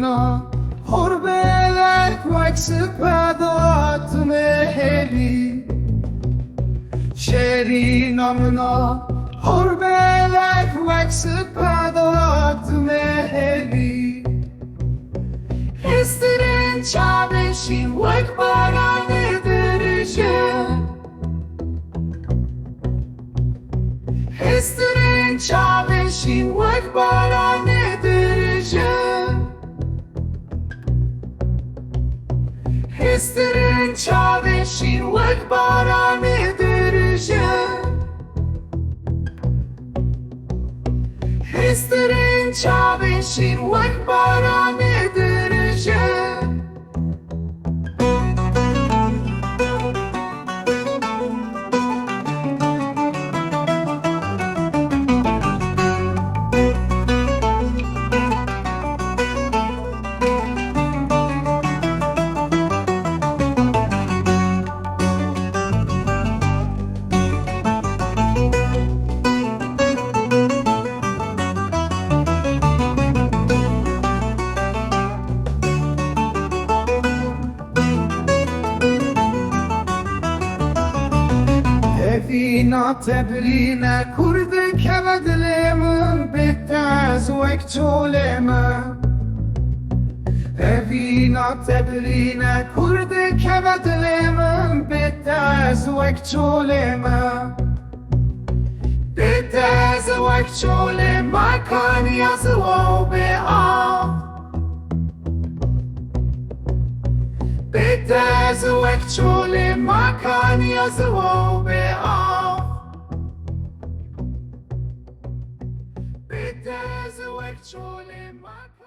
namına porbelek ve spêdeya heli Şêrîna namına porbelek ve spêdeya heli Hêstirên çavên wek baranê dirijin Hêstirên çavên wek baranê dirijin Hêstirên çavên wek baranê dirijin Hêstirên çavên wek baranê dirijin Evîna birînê kur dikeve dilê min bedew wek çolê min Evîna birînê kur dikeve dilê min bedew wek çolê min Bedew wek çolê min Kaniya ziwa bedew Bedew wek çolê min Kaniya ziwa bedew Bedew wek çolê min